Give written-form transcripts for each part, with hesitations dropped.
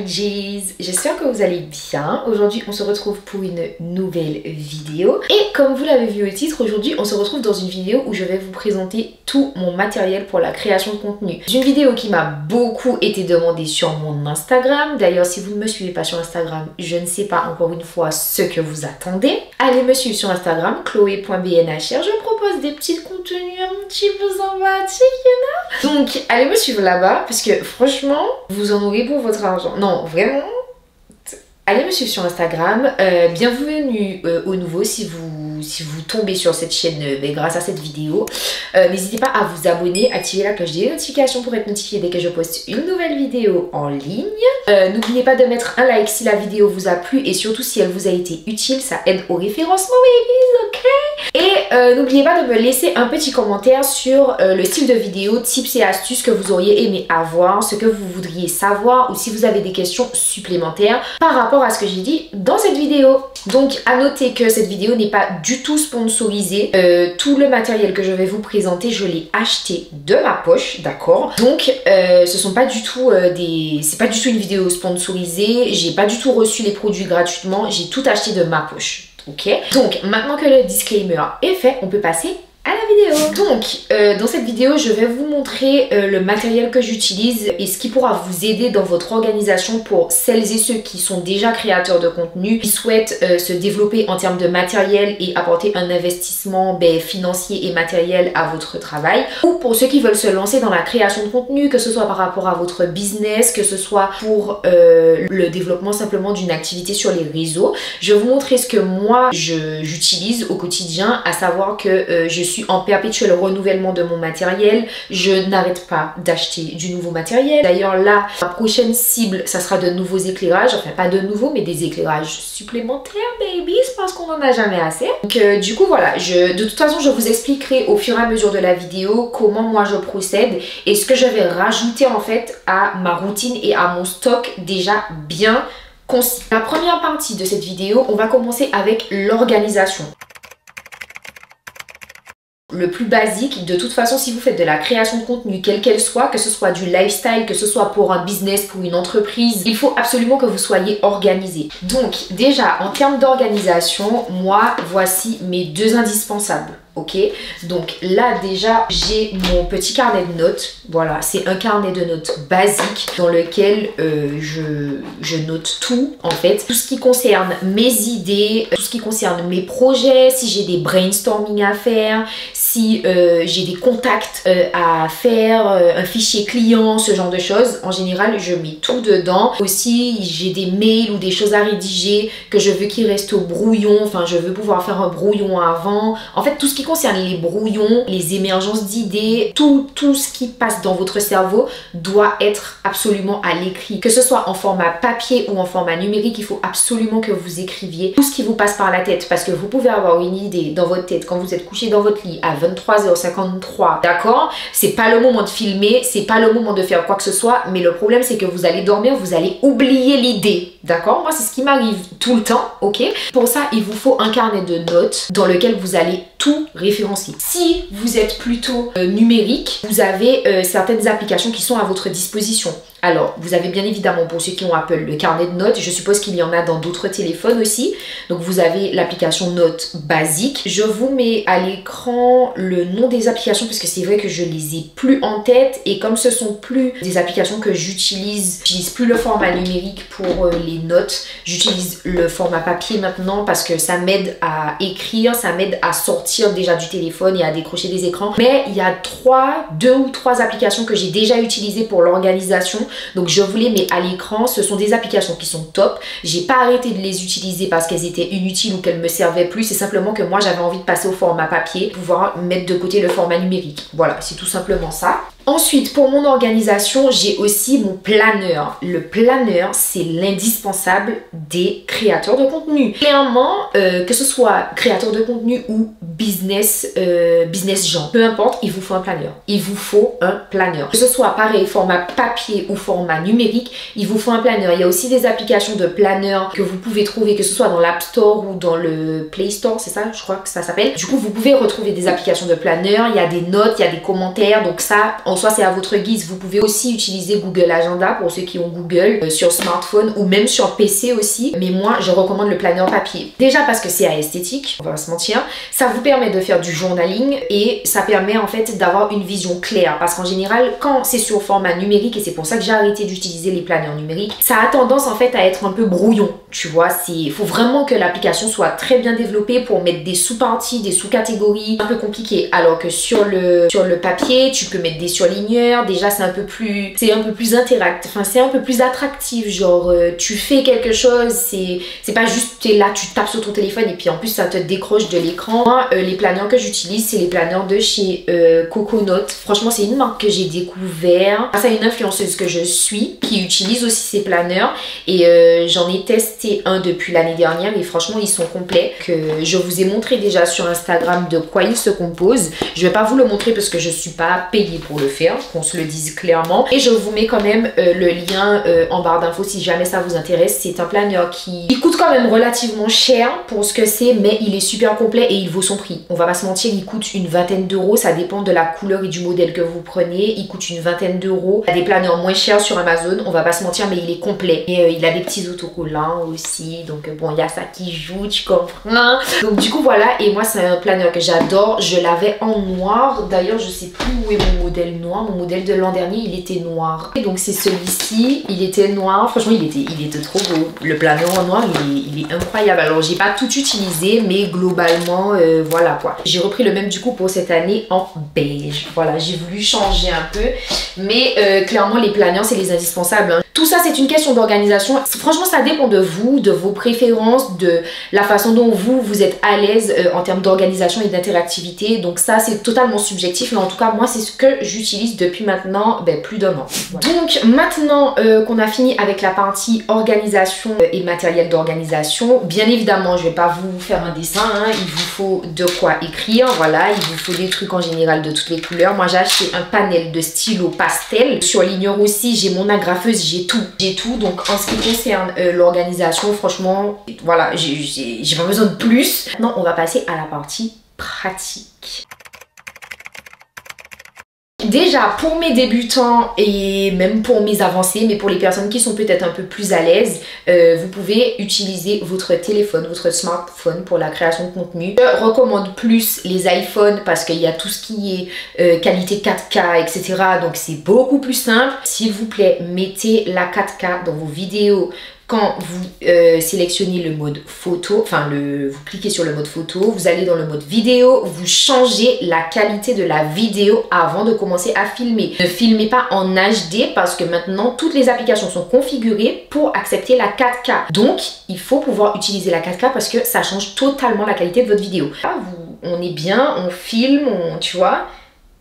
G's, j'espère que vous allez bien. Aujourd'hui on se retrouve pour une nouvelle vidéo et comme vous l'avez vu au titre, aujourd'hui on se retrouve dans une vidéo où je vais vous présenter tout mon matériel pour la création de contenu. C'est une vidéo qui m'a beaucoup été demandée sur mon Instagram. D'ailleurs si vous ne me suivez pas sur Instagram, je ne sais pas encore une fois ce que vous attendez. Allez me suivre sur Instagram, chloé.bnhr. Je propose des petits contenus un petit peu sympathiques, you know. Donc allez me suivre là-bas parce que franchement vous en aurez pour votre argent. Non vraiment, allez me suivre sur Instagram. Bienvenue aux nouveaux si vous tombez sur cette chaîne grâce à cette vidéo. N'hésitez pas à vous abonner, activer la cloche des notifications pour être notifié dès que je poste une nouvelle vidéo en ligne. N'oubliez pas de mettre un like si la vidéo vous a plu et surtout si elle vous a été utile, ça aide au référencement babies, ok? Et n'oubliez pas de me laisser un petit commentaire sur le style de vidéo, tips et astuces que vous auriez aimé avoir, ce que vous voudriez savoir ou si vous avez des questions supplémentaires par rapport à ce que j'ai dit dans cette vidéo. Donc à noter que cette vidéo n'est pas du tout sponsorisée. Tout le matériel que je vais vous présenter, je l'ai acheté de ma poche, d'accord? Donc ce sont pas du tout c'est pas du tout une vidéo sponsorisée. J'ai pas du tout reçu les produits gratuitement. J'ai tout acheté de ma poche. Ok, donc maintenant que le disclaimer est fait, on peut passer à la vidéo. Donc dans cette vidéo je vais vous montrer le matériel que j'utilise et ce qui pourra vous aider dans votre organisation pour celles et ceux qui sont déjà créateurs de contenu, qui souhaitent se développer en termes de matériel et apporter un investissement financier et matériel à votre travail, ou pour ceux qui veulent se lancer dans la création de contenu, que ce soit par rapport à votre business, que ce soit pour le développement simplement d'une activité sur les réseaux. Je vais vous montrer ce que moi j'utilise au quotidien, à savoir que je suis en perpétuel renouvellement de mon matériel. Je n'arrête pas d'acheter du nouveau matériel. D'ailleurs là, ma prochaine cible, ça sera de nouveaux éclairages. Enfin pas de nouveaux, mais des éclairages supplémentaires, baby, parce qu'on n'en a jamais assez. Donc du coup voilà, de toute façon je vous expliquerai au fur et à mesure de la vidéo comment moi je procède et ce que je vais rajouter en fait à ma routine et à mon stock déjà bien concis. La première partie de cette vidéo, on va commencer avec l'organisation. Le plus basique, de toute façon, si vous faites de la création de contenu, quelle qu'elle soit, que ce soit du lifestyle, que ce soit pour un business, pour une entreprise, il faut absolument que vous soyez organisé. Donc déjà, en termes d'organisation, moi, voici mes deux indispensables. Ok, donc là déjà j'ai mon petit carnet de notes. Voilà, c'est un carnet de notes basique dans lequel je note tout en fait, tout ce qui concerne mes idées, tout ce qui concerne mes projets, si j'ai des brainstorming à faire, si j'ai des contacts à faire, un fichier client, ce genre de choses. En général je mets tout dedans. Aussi j'ai des mails ou des choses à rédiger que je veux qu'ils restent au brouillon, enfin je veux pouvoir faire un brouillon avant. En fait tout ce qui concerne les brouillons, les émergences d'idées, tout ce qui passe dans votre cerveau doit être absolument à l'écrit. Que ce soit en format papier ou en format numérique, il faut absolument que vous écriviez tout ce qui vous passe par la tête parce que vous pouvez avoir une idée dans votre tête quand vous êtes couché dans votre lit à 23h53, d'accord? C'est pas le moment de filmer, c'est pas le moment de faire quoi que ce soit, mais le problème c'est que vous allez dormir, vous allez oublier l'idée, d'accord? Moi c'est ce qui m'arrive tout le temps, ok? Pour ça il vous faut un carnet de notes dans lequel vous allez tout référencer. Si vous êtes plutôt numérique, vous avez certaines applications qui sont à votre disposition. Alors, vous avez bien évidemment, pour ceux qui ont Apple, le carnet de notes. Je suppose qu'il y en a dans d'autres téléphones aussi. Donc, vous avez l'application Notes basique. Je vous mets à l'écran le nom des applications parce que c'est vrai que je les ai plus en tête. Et comme ce sont plus des applications que j'utilise plus le format numérique pour les notes. J'utilise le format papier maintenant parce que ça m'aide à écrire, ça m'aide à sortir déjà du téléphone et à décrocher des écrans. Mais il y a deux ou trois applications que j'ai déjà utilisées pour l'organisation. Donc je vous les mets à l'écran. Ce sont des applications qui sont top. J'ai pas arrêté de les utiliser parce qu'elles étaient inutiles ou qu'elles me servaient plus. C'est simplement que moi j'avais envie de passer au format papier, pouvoir mettre de côté le format numérique. Voilà, c'est tout simplement ça. Ensuite, pour mon organisation, j'ai aussi mon planeur. Le planeur, c'est l'indispensable des créateurs de contenu. Clairement, que ce soit créateur de contenu ou business gens, peu importe, il vous faut un planeur. Il vous faut un planeur. Que ce soit pareil, format papier ou format numérique, il vous faut un planeur. Il y a aussi des applications de planeur que vous pouvez trouver, que ce soit dans l'App Store ou dans le Play Store, c'est ça, je crois que ça s'appelle. Du coup, vous pouvez retrouver des applications de planeur. Il y a des notes, il y a des commentaires. Donc ça, en soi, c'est à votre guise. Vous pouvez aussi utiliser Google Agenda pour ceux qui ont Google sur smartphone ou même sur PC aussi. Mais moi, je recommande le planeur papier. Déjà parce que c'est esthétique, on va pas se mentir. Ça vous permet de faire du journaling et ça permet en fait d'avoir une vision claire. Parce qu'en général, quand c'est sur format numérique, et c'est pour ça que j'ai arrêté d'utiliser les planeurs numériques, ça a tendance en fait à être un peu brouillon. Tu vois, il faut vraiment que l'application soit très bien développée pour mettre des sous-parties, des sous-catégories. Un peu compliqué. Alors que sur le papier, tu peux mettre des surligneurs. Déjà, c'est un peu plus interactif. Enfin, c'est un peu plus attractif. Genre, tu fais quelque chose, c'est pas juste t'es là, tu tapes sur ton téléphone et puis en plus ça te décroche de l'écran. Moi, les planeurs que j'utilise, c'est les planeurs de chez Coconote. Franchement, c'est une marque que j'ai découvert grâce à une influenceuse que je suis qui utilise aussi ces planeurs et j'en ai testé un depuis l'année dernière et franchement, ils sont complets. Que je vous ai montré déjà sur Instagram de quoi ils se composent. Je vais pas vous le montrer parce que je suis pas payée pour le faire, qu'on se le dise clairement. Et je vous mets quand même le lien en barre d'infos si jamais ça vous intéresse. C'est un planeur qui coûte quand même relativement cher pour ce que c'est, mais il est super complet et il vaut son prix. On va pas se mentir, il coûte une vingtaine d'euros. Ça dépend de la couleur et du modèle que vous prenez. Il coûte une vingtaine d'euros. Il y a des planeurs moins chers sur Amazon, on va pas se mentir, mais il est complet. Et il a des petits autocollants aussi. Donc bon, il y a ça qui joue, tu comprends. Donc du coup voilà, et moi c'est un planeur que j'adore. Je l'avais en noir. D'ailleurs, je sais plus où est mon modèle noir. Mon modèle de l'an dernier, il était noir. Et donc c'est celui-ci, il était noir. Franchement, il était trop beau. Le planeur en noir, il est incroyable. Alors j'ai pas tout utilisé, mais globalement, voilà quoi. J'ai repris le même du coup pour cette année en beige. Voilà, j'ai voulu changer un peu. Mais clairement, les planeurs, c'est les indispensables, hein. Tout ça, c'est une question d'organisation. Franchement, ça dépend de vous, de vos préférences, de la façon dont vous êtes à l'aise en termes d'organisation et d'interactivité. Donc ça, c'est totalement subjectif. Mais en tout cas, moi, c'est ce que j'utilise depuis maintenant plus d'un an. Voilà. Donc maintenant qu'on a fini avec la partie organisation et matériel d'organisation, bien évidemment, je vais pas vous faire un dessin, hein. Il vous faut de quoi écrire. Voilà, il vous faut des trucs en général de toutes les couleurs. Moi, j'ai acheté un panel de stylo pastel. Sur Ligneur aussi, j'ai mon agrafeuse, j'ai tout. Donc en ce qui concerne l'organisation, franchement, voilà, j'ai pas besoin de plus. Maintenant, on va passer à la partie pratique. Déjà, pour mes débutants et même pour mes avancés, mais pour les personnes qui sont peut-être un peu plus à l'aise, vous pouvez utiliser votre téléphone, votre smartphone pour la création de contenu. Je recommande plus les iPhones parce qu'il y a tout ce qui est qualité 4K, etc. Donc c'est beaucoup plus simple. S'il vous plaît, mettez la 4K dans vos vidéos. Quand vous sélectionnez le mode photo, enfin vous cliquez sur le mode photo, vous allez dans le mode vidéo, vous changez la qualité de la vidéo avant de commencer à filmer. Ne filmez pas en HD parce que maintenant toutes les applications sont configurées pour accepter la 4K. Donc il faut pouvoir utiliser la 4K parce que ça change totalement la qualité de votre vidéo. Là, on est bien, on filme, tu vois.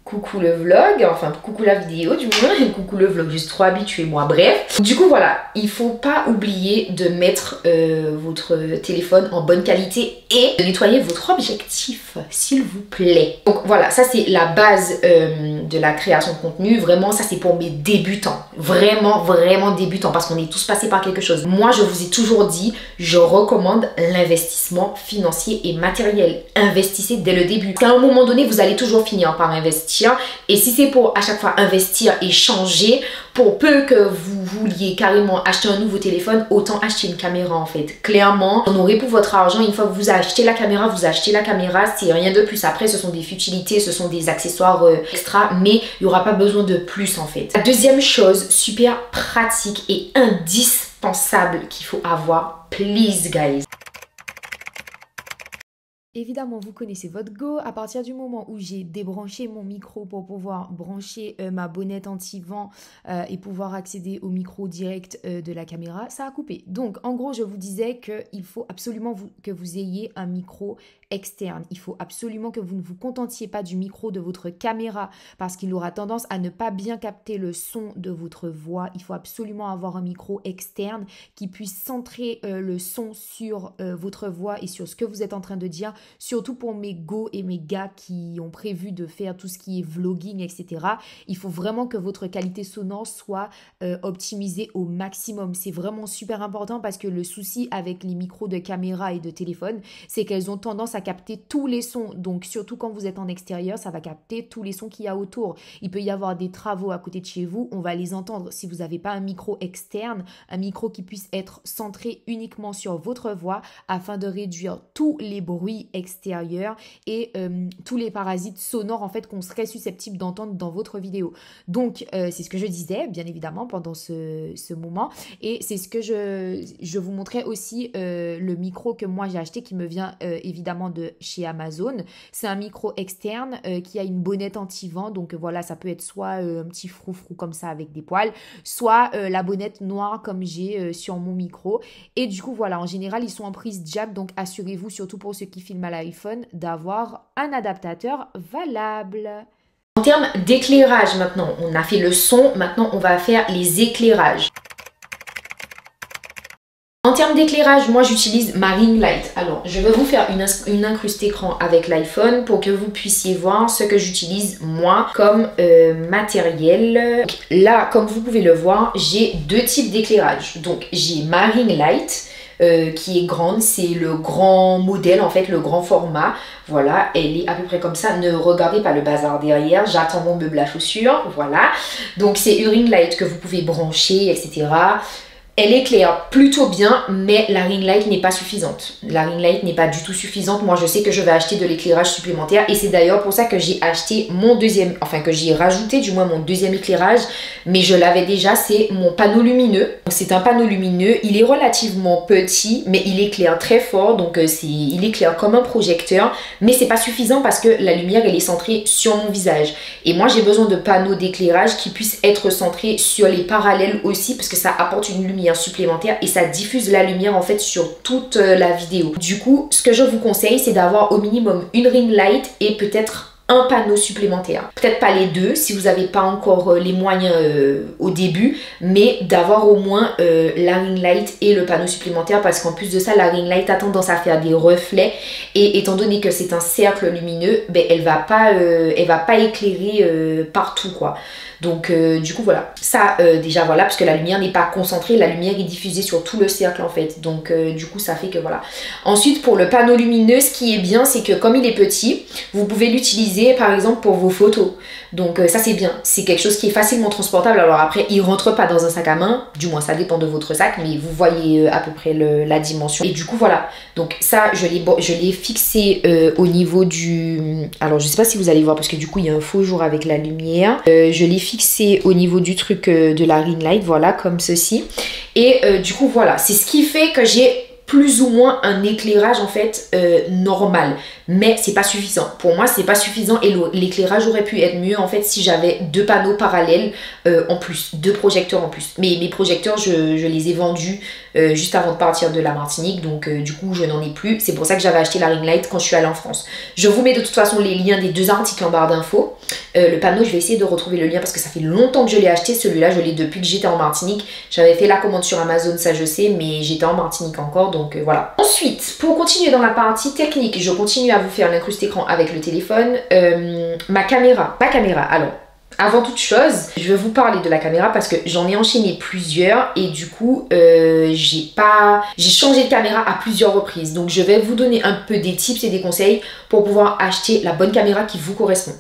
Coucou le vlog, enfin coucou la vidéo du moins, et coucou le vlog, je suis trop habituée moi, bref. Du coup voilà, il faut pas oublier de mettre votre téléphone en bonne qualité et de nettoyer votre objectif, s'il vous plaît. Donc voilà, ça c'est la base de la création de contenu, vraiment ça c'est pour mes débutants, vraiment débutants, parce qu'on est tous passés par quelque chose. Moi je vous ai toujours dit, je recommande l'investissement financier et matériel. Investissez dès le début. À un moment donné, vous allez toujours finir par investir. Et si c'est pour à chaque fois investir et changer, pour peu que vous vouliez carrément acheter un nouveau téléphone, autant acheter une caméra en fait. Clairement, on aurait pour votre argent, une fois que vous achetez la caméra, c'est rien de plus. Après, ce sont des futilités, ce sont des accessoires extra, mais il n'y aura pas besoin de plus en fait. La deuxième chose super pratique et indispensable qu'il faut avoir, please guys. Évidemment, vous connaissez votre go. À partir du moment où j'ai débranché mon micro pour pouvoir brancher ma bonnette anti-vent et pouvoir accéder au micro direct de la caméra, ça a coupé. Donc, en gros, je vous disais qu'il faut absolument que vous ayez un micro externe. Il faut absolument que vous ne vous contentiez pas du micro de votre caméra parce qu'il aura tendance à ne pas bien capter le son de votre voix. Il faut absolument avoir un micro externe qui puisse centrer le son sur votre voix et sur ce que vous êtes en train de dire. Surtout pour mes go et mes gars qui ont prévu de faire tout ce qui est vlogging, etc. Il faut vraiment que votre qualité sonore soit optimisée au maximum. C'est vraiment super important parce que le souci avec les micros de caméra et de téléphone, c'est qu'elles ont tendance à capter tous les sons. Donc surtout quand vous êtes en extérieur, ça va capter tous les sons qu'il y a autour. Il peut y avoir des travaux à côté de chez vous, on va les entendre. Si vous n'avez pas un micro externe, un micro qui puisse être centré uniquement sur votre voix afin de réduire tous les bruits extérieurs et tous les parasites sonores en fait qu'on serait susceptible d'entendre dans votre vidéo. Donc c'est ce que je disais bien évidemment pendant ce moment, et c'est ce que je vous montrais aussi le micro que moi j'ai acheté qui me vient évidemment de chez Amazon. C'est un micro externe qui a une bonnette anti-vent, donc voilà, ça peut être soit un petit froufrou comme ça avec des poils, soit la bonnette noire comme j'ai sur mon micro. Et du coup voilà, en général ils sont en prise jack, donc assurez-vous, surtout pour ceux qui filment à l'iPhone, d'avoir un adaptateur valable. En termes d'éclairage maintenant, on a fait le son, maintenant on va faire les éclairages. En termes d'éclairage, moi j'utilise ma ring light. Alors, je vais vous faire une incruste écran avec l'iPhone pour que vous puissiez voir ce que j'utilise moi comme matériel. Donc, là, comme vous pouvez le voir, j'ai deux types d'éclairage. Donc, j'ai ma ring light qui est grande, c'est le grand modèle en fait, le grand format. Voilà, elle est à peu près comme ça. Ne regardez pas le bazar derrière, j'attends mon meuble à chaussures. Voilà, donc c'est une ring light que vous pouvez brancher, etc. Elle éclaire plutôt bien, mais la ring light n'est pas suffisante. La ring light n'est pas du tout suffisante. Moi, je sais que je vais acheter de l'éclairage supplémentaire et c'est d'ailleurs pour ça que j'ai acheté mon deuxième, enfin que j'ai rajouté du moins mon deuxième éclairage, mais je l'avais déjà, c'est mon panneau lumineux. C'est un panneau lumineux, il est relativement petit, mais il éclaire très fort, donc il éclaire comme un projecteur, mais c'est pas suffisant parce que la lumière, elle est centrée sur mon visage. Et moi, j'ai besoin de panneaux d'éclairage qui puissent être centrés sur les parallèles aussi, parce que ça apporte une lumière supplémentaire et ça diffuse la lumière en fait sur toute la vidéo. Du coup, ce que je vous conseille, c'est d'avoir au minimum une ring light et peut-être un panneau supplémentaire. Peut-être pas les deux si vous n'avez pas encore les moyens au début, mais d'avoir au moins la ring light et le panneau supplémentaire, parce qu'en plus de ça, la ring light a tendance à faire des reflets et étant donné que c'est un cercle lumineux, ben, elle va pas éclairer partout quoi. Donc du coup voilà, ça déjà voilà, parce que la lumière n'est pas concentrée, la lumière est diffusée sur tout le cercle en fait, donc du coup ça fait que voilà. Ensuite pour le panneau lumineux, ce qui est bien c'est que comme il est petit, vous pouvez l'utiliser par exemple pour vos photos, donc ça c'est bien, c'est quelque chose qui est facilement transportable. Alors après il rentre pas dans un sac à main, du moins ça dépend de votre sac, mais vous voyez à peu près la dimension. Et du coup voilà, donc ça je l'ai fixé au niveau du, alors je sais pas si vous allez voir parce que du coup il y a un faux jour avec la lumière, je l'ai fixé au niveau du truc de la ring light, voilà, comme ceci. Et du coup voilà, c'est ce qui fait que j'ai plus ou moins un éclairage en fait normal, mais c'est pas suffisant. Pour moi c'est pas suffisant et l'éclairage aurait pu être mieux en fait si j'avais deux panneaux parallèles en plus, deux projecteurs en plus. Mais mes projecteurs je les ai vendus juste avant de partir de la Martinique, donc du coup je n'en ai plus. C'est pour ça que j'avais acheté la ring light quand je suis allée en France. Je vous mets de toute façon les liens des deux articles en barre d'infos. Le panneau, je vais essayer de retrouver le lien parce que ça fait longtemps que je l'ai acheté. Celui-là, je l'ai depuis que j'étais en Martinique. J'avais fait la commande sur Amazon, ça je sais, mais j'étais en Martinique encore, donc voilà. Ensuite, pour continuer dans la partie technique, je continue à vous faire l'incruste écran avec le téléphone. Ma caméra. Alors, avant toute chose, je vais vous parler de la caméra parce que j'en ai enchaîné plusieurs et du coup, j'ai changé de caméra à plusieurs reprises. Donc, je vais vous donner un peu des tips et des conseils pour pouvoir acheter la bonne caméra qui vous correspond.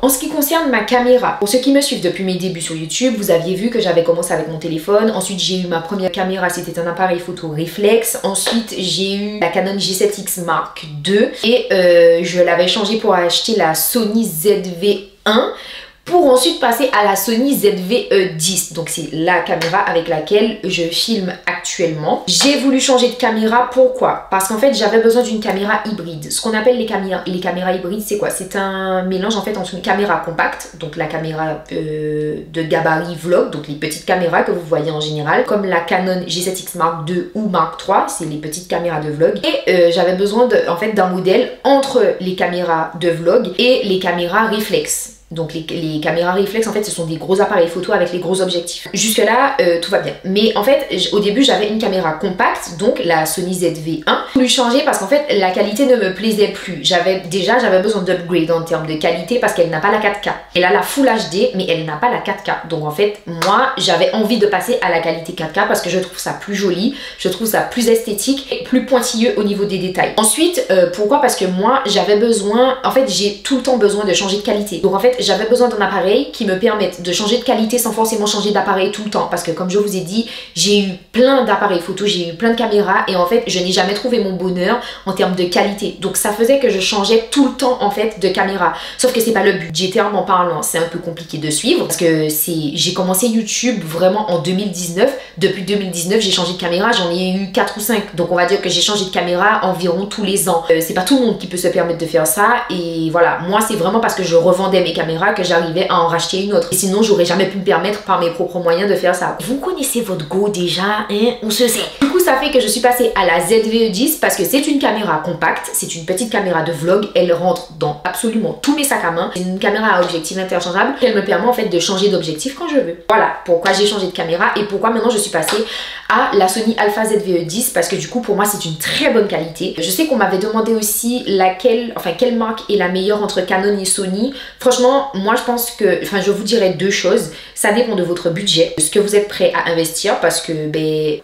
En ce qui concerne ma caméra, pour ceux qui me suivent depuis mes débuts sur YouTube, vous aviez vu que j'avais commencé avec mon téléphone. Ensuite, j'ai eu ma première caméra, c'était un appareil photo réflexe. Ensuite, j'ai eu la Canon G7X Mark II et je l'avais changé pour acheter la Sony ZV-1. Pour ensuite passer à la Sony ZV-10. Donc c'est la caméra avec laquelle je filme actuellement. J'ai voulu changer de caméra, pourquoi? Parce qu'en fait j'avais besoin d'une caméra hybride. Ce qu'on appelle les caméras hybrides, c'est quoi? C'est un mélange en fait entre une caméra compacte, donc la caméra de gabarit vlog, donc les petites caméras que vous voyez en général, comme la Canon G7X Mark II ou Mark III, c'est les petites caméras de vlog. Et j'avais besoin en fait d'un modèle entre les caméras de vlog et les caméras réflexes. Donc les caméras réflexes, en fait, ce sont des gros appareils photo avec les gros objectifs. Jusque là, tout va bien. Mais en fait, au début, j'avais une caméra compacte, donc la Sony ZV-1. J'ai voulu changer parce qu'en fait, la qualité ne me plaisait plus. J'avais besoin d'upgrade en termes de qualité parce qu'elle n'a pas la 4K. Elle a la Full HD, mais elle n'a pas la 4K. Donc en fait, moi, j'avais envie de passer à la qualité 4K parce que je trouve ça plus joli, je trouve ça plus esthétique et plus pointilleux au niveau des détails. Ensuite, pourquoi? Parce que moi, j'avais besoin, en fait, j'ai tout le temps besoin de changer de qualité. Donc en fait, j'avais besoin d'un appareil qui me permette de changer de qualité sans forcément changer d'appareil tout le temps. Parce que comme je vous ai dit, j'ai eu plein d'appareils photo, j'ai eu plein de caméras et en fait, je n'ai jamais trouvé mon bonheur en termes de qualité. Donc ça faisait que je changeais tout le temps en fait de caméra. Sauf que c'est pas le but. Budgétairement parlant, c'est un peu compliqué de suivre parce que j'ai commencé YouTube vraiment en 2019. Depuis 2019, j'ai changé de caméra, j'en ai eu 4 ou 5. Donc on va dire que j'ai changé de caméra environ tous les ans. C'est pas tout le monde qui peut se permettre de faire ça et voilà, moi c'est vraiment parce que je revendais mes caméras que j'arrivais à en racheter une autre. Et sinon, j'aurais jamais pu me permettre par mes propres moyens de faire ça. Vous connaissez votre Go déjà, hein? On se sait. Du coup, ça fait que je suis passée à la ZV-E10 parce que c'est une caméra compacte, c'est une petite caméra de vlog, elle rentre dans absolument tous mes sacs à main. C'est une caméra à objectif interchangeable qui me permet en fait de changer d'objectif quand je veux. Voilà pourquoi j'ai changé de caméra et pourquoi maintenant je suis passée à la Sony Alpha ZV-E10 parce que du coup pour moi c'est une très bonne qualité. Je sais qu'on m'avait demandé aussi quelle marque est la meilleure entre Canon et Sony. Franchement, moi je pense que, je vous dirais deux choses. Ça dépend de votre budget, de ce que vous êtes prêt à investir parce que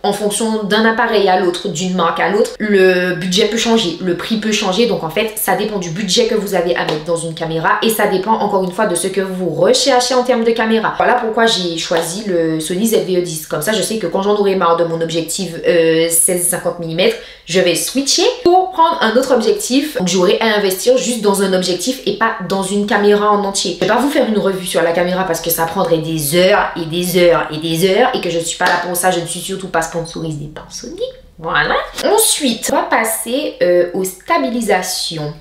en fonction d'un appareil à l'autre, d'une marque à l'autre, le budget peut changer, le prix peut changer. Donc en fait, ça dépend du budget que vous avez à mettre dans une caméra et ça dépend encore une fois de ce que vous recherchez en termes de caméra. Voilà pourquoi j'ai choisi le Sony ZV-E10. Comme ça, je sais que quand j'en aurai marre de mon objectif 16-50 mm, je vais switcher pour prendre un autre objectif. Donc j'aurai à investir juste dans un objectif et pas dans une caméra en entier. Je vais pas vous faire une revue sur la caméra parce que ça prendrait des heures et des heures et des heures et que je suis pas là pour ça. Je ne suis surtout pas sponsorisée par Sony. Voilà. Ensuite, on va passer aux stabilisations.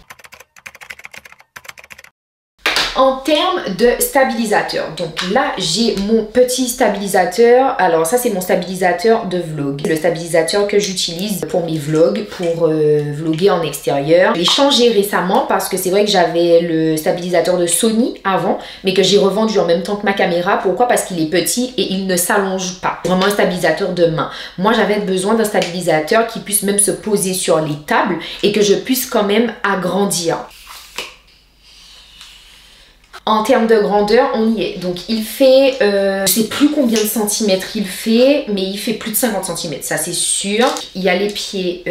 En termes de stabilisateur, donc là j'ai mon petit stabilisateur. Alors ça c'est mon stabilisateur de vlog, le stabilisateur que j'utilise pour mes vlogs, pour vlogger en extérieur. Je l'ai changé récemment parce que c'est vrai que j'avais le stabilisateur de Sony avant, mais que j'ai revendu en même temps que ma caméra. Pourquoi? Parce qu'il est petit et il ne s'allonge pas. Vraiment un stabilisateur de main. Moi j'avais besoin d'un stabilisateur qui puisse même se poser sur les tables et que je puisse quand même agrandir. En termes de grandeur, on y est. Donc il fait, je sais plus combien de centimètres il fait, mais il fait plus de 50 cm, ça c'est sûr. Il y a les pieds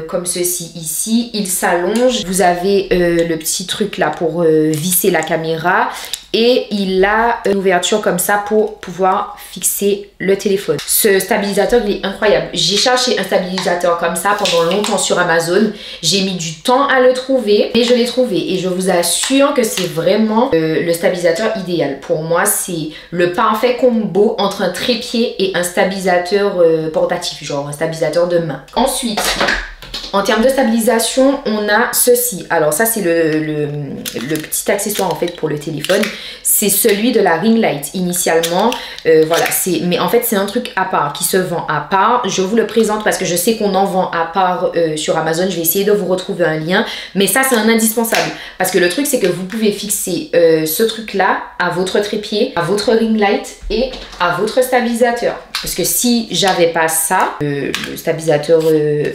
comme ceci ici, il s'allonge. Vous avez le petit truc là pour visser la caméra. Et il a une ouverture comme ça pour pouvoir fixer le téléphone. Ce stabilisateur, il est incroyable. J'ai cherché un stabilisateur comme ça pendant longtemps sur Amazon. J'ai mis du temps à le trouver, mais je l'ai trouvé. Et je vous assure que c'est vraiment le stabilisateur idéal. Pour moi, c'est le parfait combo entre un trépied et un stabilisateur portatif, genre un stabilisateur de main. Ensuite, en termes de stabilisation, on a ceci. Alors ça c'est le petit accessoire en fait pour le téléphone. C'est celui de la ring light initialement. Voilà, mais en fait c'est un truc à part qui se vend à part. Je vous le présente parce que je sais qu'on en vend à part sur Amazon. Je vais essayer de vous retrouver un lien. Mais ça c'est un indispensable. Parce que le truc c'est que vous pouvez fixer ce truc là à votre trépied, à votre ring light et à votre stabilisateur. Parce que si j'avais pas ça, le stabilisateur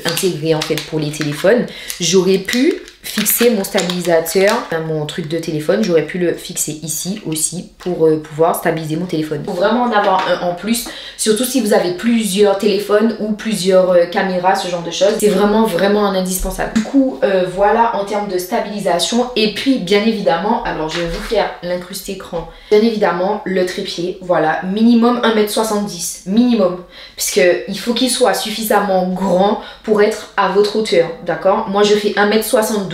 intégré en fait pour les téléphones, j'aurais pu fixer mon stabilisateur, mon truc de téléphone, j'aurais pu le fixer ici aussi pour pouvoir stabiliser mon téléphone. Il faut vraiment en avoir un en plus, surtout si vous avez plusieurs téléphones ou plusieurs caméras, ce genre de choses. C'est vraiment un indispensable. Du coup, voilà en termes de stabilisation. Et puis, bien évidemment, alors je vais vous faire l'incruste écran. Bien évidemment, le trépied, voilà, minimum 1,70 m, minimum. Puisqu'il faut qu'il soit suffisamment grand pour être à votre hauteur, d'accord? Moi, je fais 1,72 m.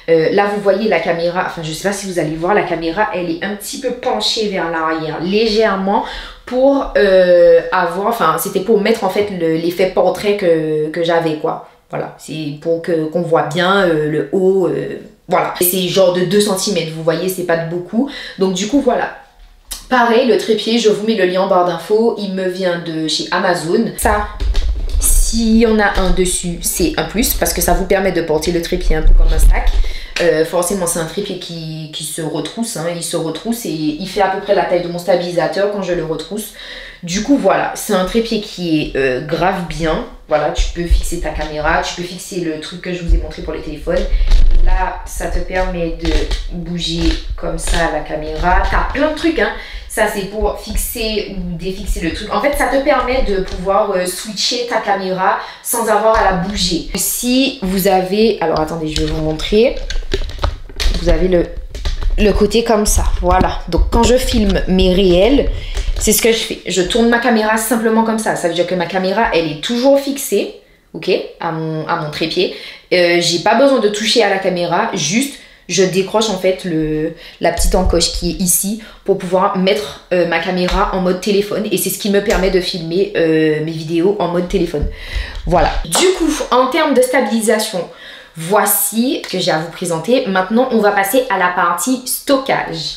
Là vous voyez la caméra, enfin je sais pas si vous allez voir, la caméra elle est un petit peu penchée vers l'arrière légèrement pour avoir, enfin c'était pour mettre en fait l'effet portrait que j'avais quoi. Voilà, c'est pour qu'on voit bien le haut, voilà. C'est genre de 2 cm, vous voyez, c'est pas de beaucoup. Donc du coup voilà. Pareil, le trépied, je vous mets le lien en barre d'infos, il me vient de chez Amazon. Ça, s'il y en a un dessus, c'est un plus parce que ça vous permet de porter le trépied un peu comme un sac. Forcément c'est un trépied qui se retrousse, hein, il se retrousse et il fait à peu près la taille de mon stabilisateur quand je le retrousse. Du coup voilà, c'est un trépied qui est grave bien. Voilà, tu peux fixer ta caméra, tu peux fixer le truc que je vous ai montré pour les téléphones. Là, ça te permet de bouger comme ça la caméra. T'as plein de trucs, hein. Ça, c'est pour fixer ou défixer le truc. En fait, ça te permet de pouvoir switcher ta caméra sans avoir à la bouger. Si vous avez... Alors, attendez, je vais vous montrer. Vous avez le côté comme ça. Voilà. Donc, quand je filme mes réels, c'est ce que je fais. Je tourne ma caméra simplement comme ça. Ça veut dire que ma caméra, elle est toujours fixée, ok, à mon trépied. J'ai pas besoin de toucher à la caméra, juste je décroche en fait la petite encoche qui est ici pour pouvoir mettre ma caméra en mode téléphone et c'est ce qui me permet de filmer mes vidéos en mode téléphone. Voilà. Du coup, en termes de stabilisation, voici ce que j'ai à vous présenter. Maintenant, on va passer à la partie stockage.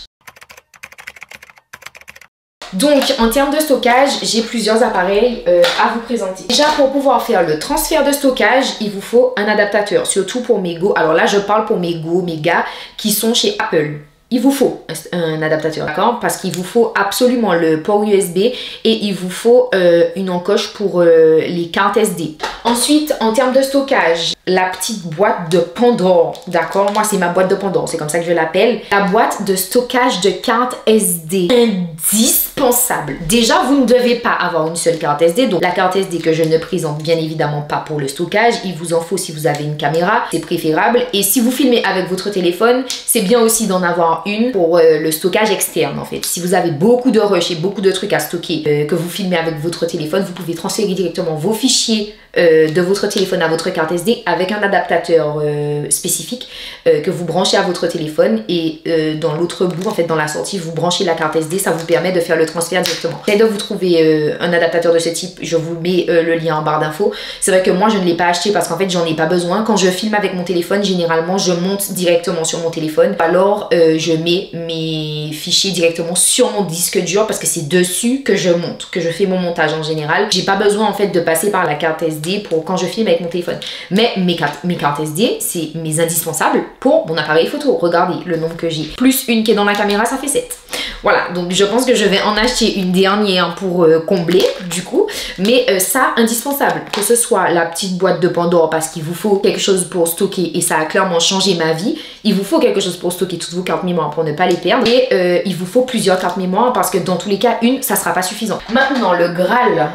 Donc, en termes de stockage, j'ai plusieurs appareils à vous présenter. Déjà, pour pouvoir faire le transfert de stockage, il vous faut un adaptateur, surtout pour mes Go. Alors là, je parle pour mes Go, mes gars qui sont chez Apple. Il vous faut un adaptateur, d'accord? Parce qu'il vous faut absolument le port USB et il vous faut une encoche pour les cartes SD. Ensuite, en termes de stockage, la petite boîte de Pandore, d'accord? Moi, c'est ma boîte de Pandore, c'est comme ça que je l'appelle. La boîte de stockage de cartes SD. Indispensable. Déjà, vous ne devez pas avoir une seule carte SD. Donc, la carte SD que je ne présente bien évidemment pas pour le stockage. Il vous en faut si vous avez une caméra. C'est préférable. Et si vous filmez avec votre téléphone, c'est bien aussi d'en avoir une pour le stockage externe, en fait. Si vous avez beaucoup de rush et beaucoup de trucs à stocker que vous filmez avec votre téléphone, vous pouvez transférer directement vos fichiers de votre téléphone à votre carte SD avec un adaptateur spécifique que vous branchez à votre téléphone et dans l'autre bout, en fait dans la sortie, vous branchez la carte SD, ça vous permet de faire le transfert directement. Essayez de vous trouver un adaptateur de ce type, je vous mets le lien en barre d'infos. C'est vrai que moi je ne l'ai pas acheté parce qu'en fait j'en ai pas besoin. Quand je filme avec mon téléphone, généralement je monte directement sur mon téléphone, alors je mets mes fichiers directement sur mon disque dur parce que c'est dessus que je monte, que je fais mon montage en général. J'ai pas besoin en fait de passer par la carte SD pour quand je filme avec mon téléphone. Mais mes cartes SD, c'est mes indispensables pour mon appareil photo. Regardez le nombre que j'ai. Plus une qui est dans la caméra, ça fait 7. Voilà, donc je pense que je vais en acheter une dernière pour combler du coup. Mais ça, indispensable. Que ce soit la petite boîte de Pandore parce qu'il vous faut quelque chose pour stocker et ça a clairement changé ma vie. Il vous faut quelque chose pour stocker toutes vos cartes mémoire pour ne pas les perdre. Et il vous faut plusieurs cartes mémoire parce que dans tous les cas, une, ça sera pas suffisant. Maintenant, le Graal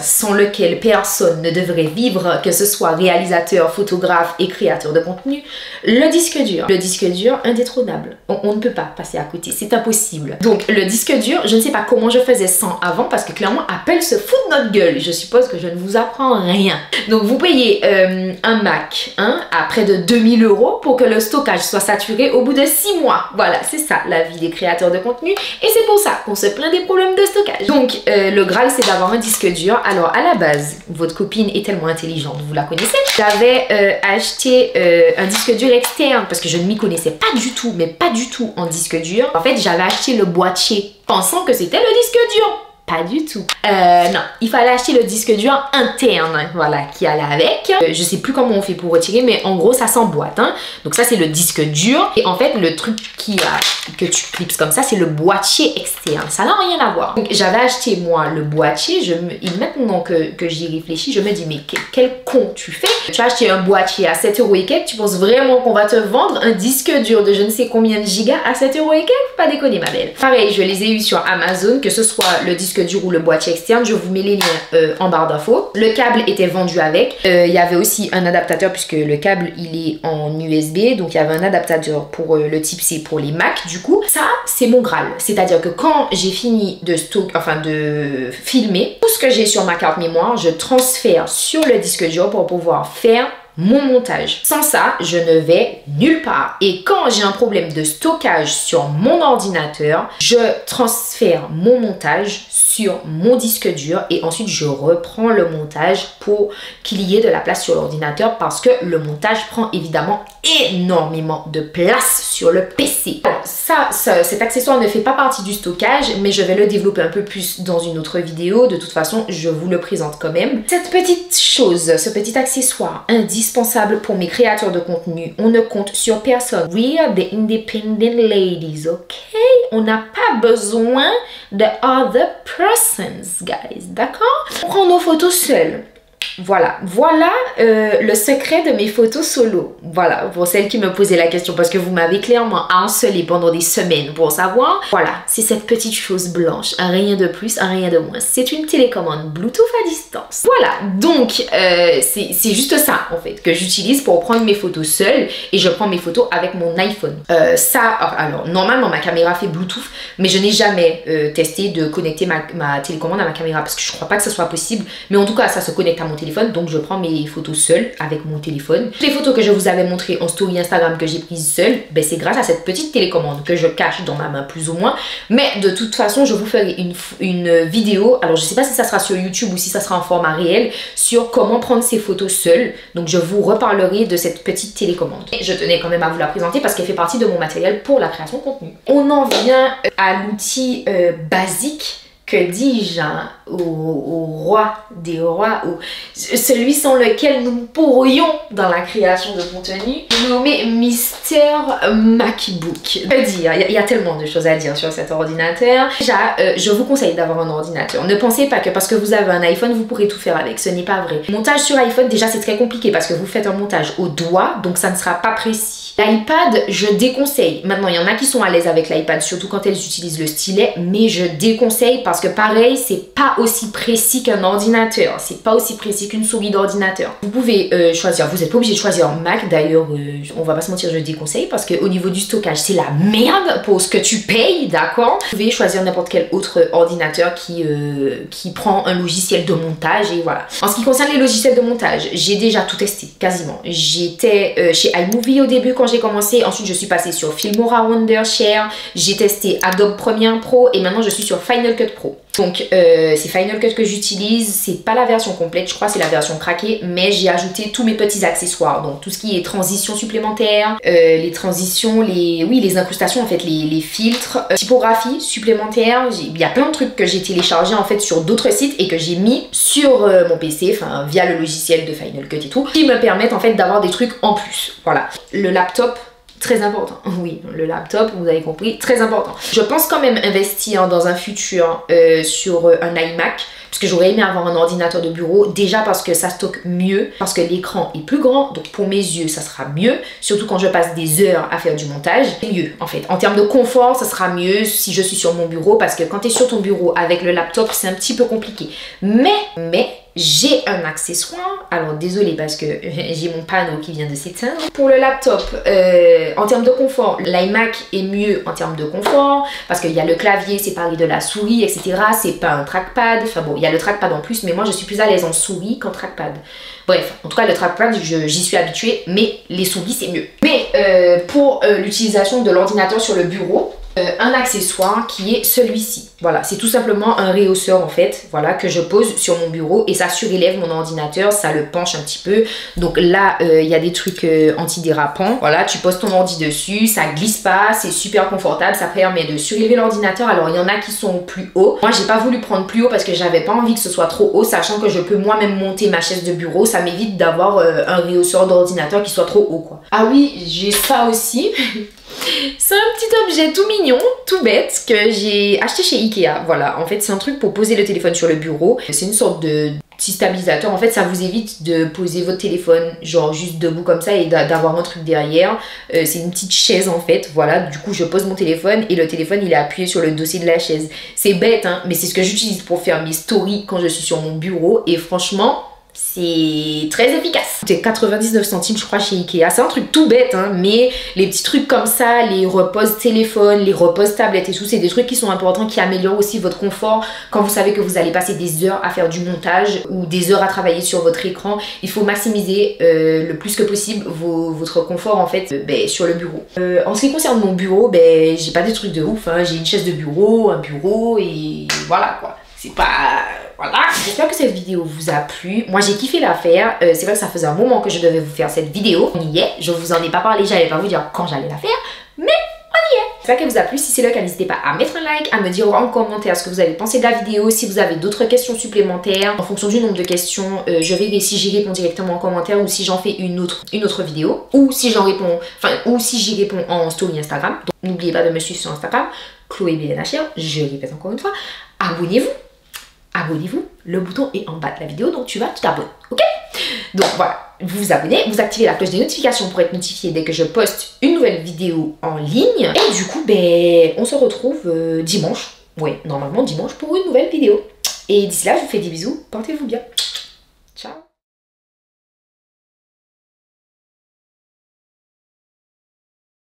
sans lequel personne ne devrait vivre, que ce soit réalisateur, photographe et créateur de contenu, le disque dur. Le disque dur indétrônable. On ne peut pas passer à côté, c'est impossible. Donc le disque dur, je ne sais pas comment je faisais sans avant parce que clairement Apple se fout de notre gueule. Je suppose que je ne vous apprends rien. Donc vous payez un Mac à près de 2000 € pour que le stockage soit saturé au bout de 6 mois. Voilà, c'est ça la vie des créateurs de contenu et c'est pour ça qu'on se plaint des problèmes de stockage. Donc le Graal, c'est d'avoir un disque dur. Alors à la base, votre copine est tellement intelligente, vous la connaissez. J'avais acheté un disque dur externe parce que je ne m'y connaissais pas du tout, mais pas du tout en disque dur. En fait, j'avais acheté le boîtier pensant que c'était le disque dur. Pas du tout. Non, il fallait acheter le disque dur interne, voilà, qui allait avec. Je sais plus comment on fait pour retirer, mais en gros, ça s'emboîte. Donc ça, c'est le disque dur. Et en fait, le truc que tu clipses comme ça, c'est le boîtier externe. Ça n'a rien à voir. Donc j'avais acheté, moi, le boîtier. Et maintenant que j'y réfléchis, je me dis, mais quel con tu fais? Tu as acheté un boîtier à 7 € et quelques. Tu penses vraiment qu'on va te vendre un disque dur de je ne sais combien de gigas à 7 € et quelques? Pas déconner, ma belle. Pareil, je les ai eus sur Amazon, que ce soit le disque dur ou le boîtier externe, je vous mets les liens en barre d'infos. Le câble était vendu avec. Il y avait aussi un adaptateur puisque le câble il est en USB, donc il y avait un adaptateur pour le type C pour les Mac. Du coup, ça c'est mon Graal. C'est-à-dire que quand j'ai fini de filmer, tout ce que j'ai sur ma carte mémoire, je transfère sur le disque dur pour pouvoir faire mon montage. Sans ça, je ne vais nulle part. Et quand j'ai un problème de stockage sur mon ordinateur, je transfère mon montage sur mon disque dur et ensuite je reprends le montage pour qu'il y ait de la place sur l'ordinateur parce que le montage prend évidemment énormément de place sur le PC. Alors, cet accessoire ne fait pas partie du stockage, mais je vais le développer un peu plus dans une autre vidéo. De toute façon, je vous le présente quand même. Cette petite chose, ce petit accessoire indispensable indispensable pour mes créateurs de contenu. On ne compte sur personne. We are the independent ladies, ok? On n'a pas besoin de other persons, guys, d'accord? On prend nos photos seules. Voilà, le secret de mes photos solo. Voilà, pour celles qui me posaient la question, parce que vous m'avez clairement harcelé pendant des semaines pour savoir. Voilà, c'est cette petite chose blanche, un rien de plus, un rien de moins. C'est une télécommande Bluetooth à distance. Voilà, donc c'est juste ça en fait que j'utilise pour prendre mes photos seule, et je prends mes photos avec mon iPhone. Alors normalement ma caméra fait Bluetooth, mais je n'ai jamais testé de connecter ma télécommande à ma caméra parce que je crois pas que ce soit possible, mais en tout cas ça se connecte à mon téléphone, donc je prends mes photos seule avec mon téléphone. Les photos que je vous avais montrées en story Instagram que j'ai prises seule, ben c'est grâce à cette petite télécommande que je cache dans ma main plus ou moins, mais de toute façon je vous ferai une vidéo, alors je sais pas si ça sera sur YouTube ou si ça sera en format réel, sur comment prendre ces photos seule, donc je vous reparlerai de cette petite télécommande. Et je tenais quand même à vous la présenter parce qu'elle fait partie de mon matériel pour la création de contenu. On en vient à l'outil basique, que dis-je, hein, au roi des rois, celui sans lequel nous pourrions dans la création de contenu, nommé Mister MacBook. Il y a tellement de choses à dire sur cet ordinateur. Déjà, je vous conseille d'avoir un ordinateur. Ne pensez pas que parce que vous avez un iPhone, vous pourrez tout faire avec. Ce n'est pas vrai. Le montage sur iPhone, déjà, c'est très compliqué parce que vous faites un montage au doigt, donc ça ne sera pas précis. L'iPad, je déconseille. Maintenant, il y en a qui sont à l'aise avec l'iPad, surtout quand elles utilisent le stylet, mais je déconseille parce que pareil, c'est pas aussi précis qu'un ordinateur. C'est pas aussi précis qu'une souris d'ordinateur. Vous pouvez choisir, vous n'êtes pas obligé de choisir un Mac. D'ailleurs, on va pas se mentir, je déconseille parce qu'au niveau du stockage, c'est la merde pour ce que tu payes, d'accord? Vous pouvez choisir n'importe quel autre ordinateur qui prend un logiciel de montage et voilà. En ce qui concerne les logiciels de montage, j'ai déjà tout testé, quasiment. J'étais chez iMovie au début quand j'ai commencé, ensuite je suis passée sur Filmora, Wondershare, j'ai testé Adobe Premiere Pro et maintenant je suis sur Final Cut Pro. Donc c'est Final Cut que j'utilise, c'est pas la version complète, je crois c'est la version craquée, mais j'ai ajouté tous mes petits accessoires, donc tout ce qui est transition supplémentaire, les transitions, les incrustations en fait, les filtres, typographie supplémentaire, il y a plein de trucs que j'ai téléchargés en fait sur d'autres sites et que j'ai mis sur mon PC, enfin via le logiciel de Final Cut et tout, qui me permettent en fait d'avoir des trucs en plus, voilà. Le laptop, très important. Oui, le laptop, vous avez compris, très important. Je pense quand même investir dans un futur sur un iMac, parce que j'aurais aimé avoir un ordinateur de bureau, déjà parce que ça stocke mieux, parce que l'écran est plus grand, donc pour mes yeux, ça sera mieux, surtout quand je passe des heures à faire du montage, c'est mieux en fait. En termes de confort, ça sera mieux si je suis sur mon bureau, parce que quand tu es sur ton bureau avec le laptop, c'est un petit peu compliqué. Mais j'ai un accessoire, alors désolé parce que j'ai mon panneau qui vient de s'éteindre. Pour le laptop, en termes de confort, l'iMac est mieux en termes de confort parce qu'il y a le clavier séparé de la souris, etc. C'est pas un trackpad, enfin bon, il y a le trackpad en plus, mais moi je suis plus à l'aise en souris qu'en trackpad. Bref, en tout cas le trackpad, j'y suis habituée, mais les souris c'est mieux. Mais pour l'utilisation de l'ordinateur sur le bureau, un accessoire qui est celui-ci. Voilà, c'est tout simplement un rehausseur en fait, voilà, que je pose sur mon bureau et ça surélève mon ordinateur, ça le penche un petit peu. Donc là, il y a des trucs antidérapants. Voilà, tu poses ton ordi dessus, ça glisse pas, c'est super confortable, ça permet de surélever l'ordinateur. Alors il y en a qui sont plus hauts. Moi, j'ai pas voulu prendre plus haut parce que j'avais pas envie que ce soit trop haut, sachant que je peux moi-même monter ma chaise de bureau. Ça m'évite d'avoir un rehausseur d'ordinateur qui soit trop haut, quoi. Ah oui, j'ai ça aussi. C'est un petit objet tout mignon, tout bête, que j'ai acheté chez Ikea. Voilà, en fait c'est un truc pour poser le téléphone sur le bureau. C'est une sorte de petit stabilisateur. En fait ça vous évite de poser votre téléphone genre juste debout comme ça et d'avoir un truc derrière. C'est une petite chaise en fait. Voilà, du coup je pose mon téléphone et le téléphone il est appuyé sur le dossier de la chaise. C'est bête hein, mais c'est ce que j'utilise pour faire mes stories quand je suis sur mon bureau et franchement c'est très efficace. C'est 99 centimes je crois chez Ikea. C'est un truc tout bête hein, mais les petits trucs comme ça, les reposes téléphone, les reposes tablettes et tout, c'est des trucs qui sont importants, qui améliorent aussi votre confort quand vous savez que vous allez passer des heures à faire du montage ou des heures à travailler sur votre écran. Il faut maximiser le plus que possible votre confort en fait sur le bureau. En ce qui concerne mon bureau, j'ai pas des trucs de ouf hein. J'ai une chaise de bureau, un bureau et voilà quoi. C'est pas... Voilà. J'espère que cette vidéo vous a plu. Moi j'ai kiffé la faire. C'est vrai que ça faisait un moment que je devais vous faire cette vidéo. On y est. Je vous en ai pas parlé, j'allais pas vous dire quand j'allais la faire. Mais on y est. J'espère qu'elle vous a plu. Si c'est le cas, n'hésitez pas à mettre un like, à me dire en commentaire ce que vous avez pensé de la vidéo. Si vous avez d'autres questions supplémentaires, en fonction du nombre de questions, je verrai si j'y réponds directement en commentaire ou si j'en fais une autre vidéo, ou si j'en réponds, ou si j'y réponds en story Instagram. Donc n'oubliez pas de me suivre sur Instagram, Chloé BNHR, je répète encore une fois, abonnez-vous. Abonnez-vous, le bouton est en bas de la vidéo, donc tu vas t'abonner, ok? Donc voilà, vous vous abonnez, vous activez la cloche des notifications pour être notifié dès que je poste une nouvelle vidéo en ligne. Et du coup, on se retrouve dimanche, normalement dimanche, pour une nouvelle vidéo. Et d'ici là, je vous fais des bisous, portez-vous bien.